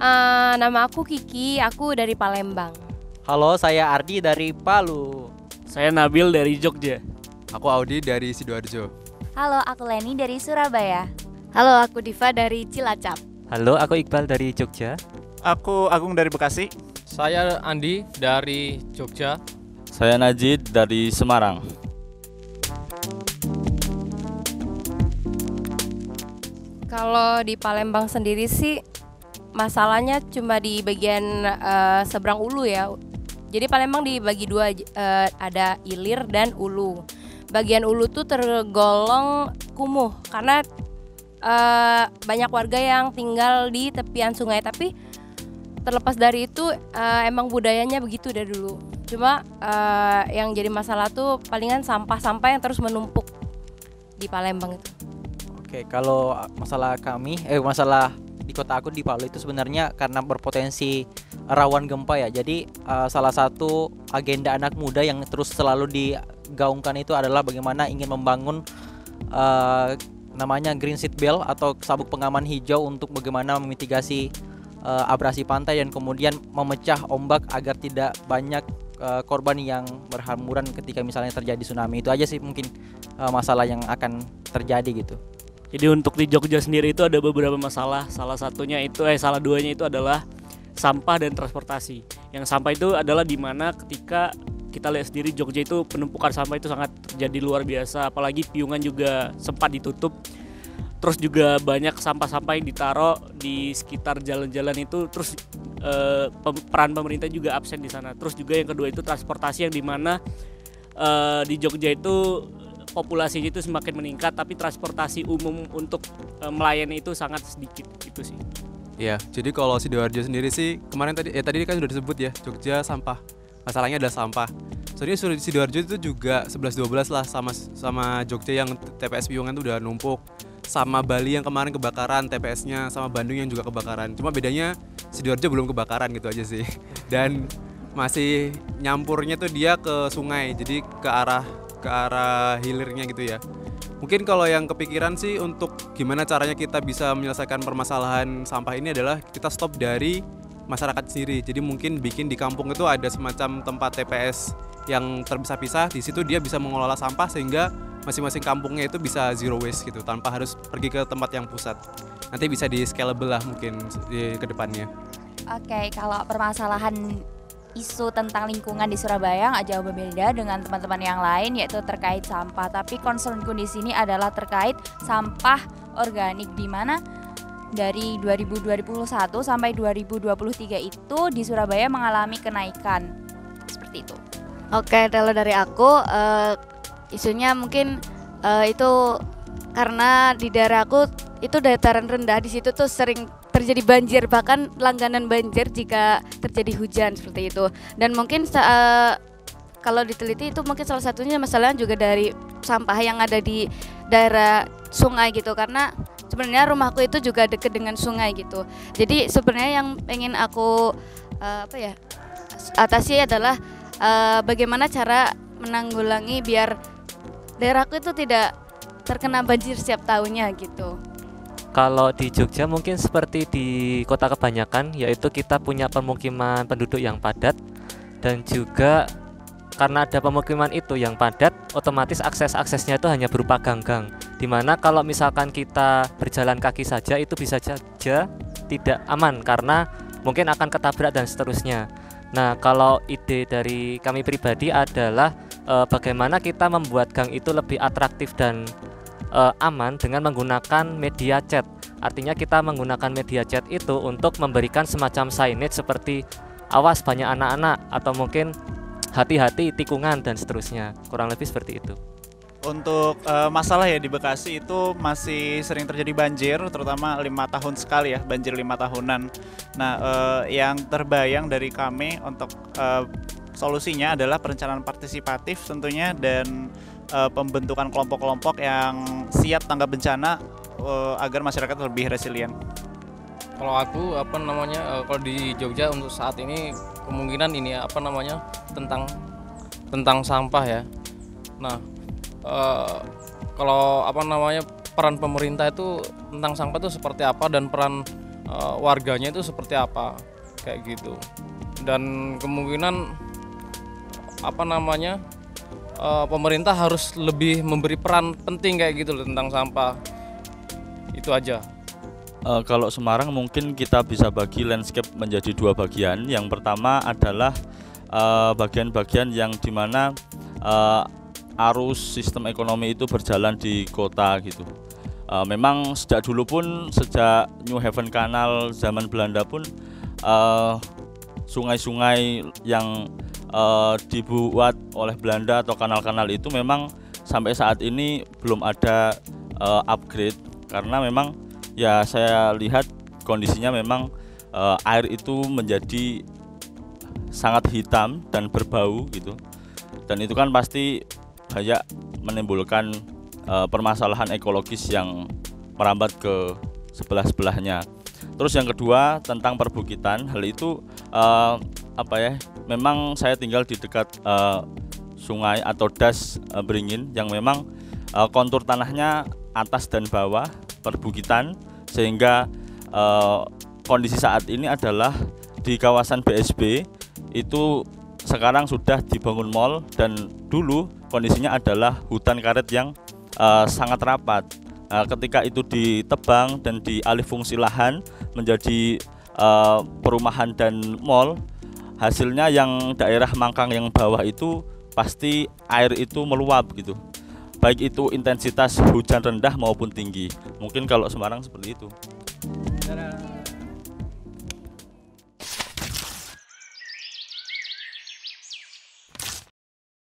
Nama aku Kiki, aku dari Palembang. Halo, saya Ardi dari Palu. Saya Nabil dari Jogja. Aku Audi dari Sidoarjo. Halo, aku Leni dari Surabaya. Halo, aku Diva dari Cilacap. Halo, aku Iqbal dari Jogja. Aku Agung dari Bekasi. Saya Andi dari Jogja. Saya Najid dari Semarang. Kalau di Palembang sendiri sih masalahnya cuma di bagian seberang ulu ya. Jadi Palembang dibagi dua, ada Ilir dan Ulu. Bagian Ulu tuh tergolong kumuh karena banyak warga yang tinggal di tepian sungai. Tapi terlepas dari itu emang budayanya begitu dari dulu. Cuma yang jadi masalah tuh palingan sampah-sampah yang terus menumpuk di Palembang itu. Oke, kalau masalah masalah di kota aku di Palu itu sebenarnya karena berpotensi rawan gempa ya. Jadi salah satu agenda anak muda yang terus selalu digaungkan itu adalah bagaimana ingin membangun namanya green seat belt atau sabuk pengaman hijau untuk bagaimana memitigasi abrasi pantai dan kemudian memecah ombak agar tidak banyak korban yang berhamburan ketika misalnya terjadi tsunami. Itu aja sih mungkin masalah yang akan terjadi gitu. Jadi untuk di Jogja sendiri itu ada beberapa masalah. Salah duanya itu adalah sampah dan transportasi. Yang sampah itu adalah di mana ketika kita lihat sendiri Jogja itu penumpukan sampah itu sangat terjadi luar biasa. Apalagi Piungan juga sempat ditutup. Terus juga banyak sampah-sampah yang ditaruh di sekitar jalan-jalan itu. Terus peran pemerintah juga absen di sana. Terus juga yang kedua itu transportasi yang di mana di Jogja itu populasinya itu semakin meningkat, tapi transportasi umum untuk melayani itu sangat sedikit gitu sih. Iya, jadi kalau Sidoarjo sendiri sih kemarin tadi kan sudah disebut ya, Jogja sampah. Masalahnya adalah sampah. Soalnya Sidoarjo itu juga 11-12 lah sama Jogja yang TPS Piungan tuh udah numpuk. Sama Bali yang kemarin kebakaran TPS-nya, sama Bandung yang juga kebakaran. Cuma bedanya Sidoarjo belum kebakaran gitu aja sih. Dan masih nyampurnya tuh dia ke sungai, jadi ke arah hilirnya gitu ya. Mungkin kalau yang kepikiran sih untuk gimana caranya kita bisa menyelesaikan permasalahan sampah ini adalah kita stop dari masyarakat sendiri. Jadi mungkin bikin di kampung itu ada semacam tempat TPS yang terpisah-pisah. Di situ dia bisa mengelola sampah sehingga masing-masing kampungnya itu bisa zero waste gitu tanpa harus pergi ke tempat yang pusat. Nanti bisa di scalable lah mungkin ke depannya. Oke, kalau permasalahan isu tentang lingkungan di Surabaya nggak jauh berbeda dengan teman-teman yang lain, yaitu terkait sampah. Tapi concernku di sini adalah terkait sampah organik, di mana dari 2021 sampai 2023 itu di Surabaya mengalami kenaikan seperti itu. Oke, kalau dari aku isunya mungkin itu karena di daerah aku itu dataran rendah, di situ tuh sering terjadi banjir, bahkan langganan banjir jika terjadi hujan seperti itu. Dan mungkin kalau diteliti itu mungkin salah satunya masalahnya juga dari sampah yang ada di daerah sungai gitu, karena sebenarnya rumahku itu juga dekat dengan sungai gitu. Jadi sebenarnya yang pengen aku atasi adalah bagaimana cara menanggulangi biar daerahku itu tidak terkena banjir setiap tahunnya gitu. Kalau di Jogja mungkin seperti di kota kebanyakan, yaitu kita punya pemukiman penduduk yang padat, dan juga karena ada pemukiman itu yang padat, otomatis aksesnya itu hanya berupa ganggang, dimana kalau misalkan kita berjalan kaki saja itu bisa saja tidak aman karena mungkin akan ketabrak dan seterusnya. Nah, kalau ide dari kami pribadi adalah bagaimana kita membuat gang itu lebih atraktif dan aman dengan menggunakan media chat. Artinya kita menggunakan media chat itu untuk memberikan semacam signage seperti awas banyak anak-anak, atau mungkin hati-hati tikungan dan seterusnya. Kurang lebih seperti itu. Untuk masalah ya di Bekasi itu masih sering terjadi banjir, terutama 5 tahun sekali ya, banjir 5 tahunan. Nah, yang terbayang dari kami untuk solusinya adalah perencanaan partisipatif tentunya, dan pembentukan kelompok-kelompok yang siap tanggap bencana agar masyarakat lebih resilient. Kalau aku kalau di Jogja untuk saat ini kemungkinan ini tentang sampah ya. Nah, kalau peran pemerintah itu tentang sampah itu seperti apa, dan peran warganya itu seperti apa kayak gitu. Dan kemungkinan pemerintah harus lebih memberi peran penting kayak gitu loh tentang sampah. Itu aja. Kalau Semarang mungkin kita bisa bagi landscape menjadi dua bagian. Yang pertama adalah bagian-bagian yang dimana arus sistem ekonomi itu berjalan di kota gitu. Memang sejak dulu pun, sejak New Haven Canal zaman Belanda pun sungai-sungai yang dibuat oleh Belanda atau kanal-kanal itu memang sampai saat ini belum ada upgrade, karena memang ya saya lihat kondisinya memang air itu menjadi sangat hitam dan berbau gitu, dan itu kan pasti banyak menimbulkan permasalahan ekologis yang merambat ke sebelah-sebelahnya. Terus yang kedua tentang perbukitan, hal itu memang saya tinggal di dekat sungai atau das Beringin yang memang kontur tanahnya atas dan bawah perbukitan, sehingga kondisi saat ini adalah di kawasan BSB itu sekarang sudah dibangun mall, dan dulu kondisinya adalah hutan karet yang sangat rapat. Ketika itu ditebang dan dialih fungsi lahan menjadi perumahan dan mall, hasilnya yang daerah Mangkang yang bawah itu pasti air itu meluap gitu, baik itu intensitas hujan rendah maupun tinggi. Mungkin kalau Semarang seperti itu.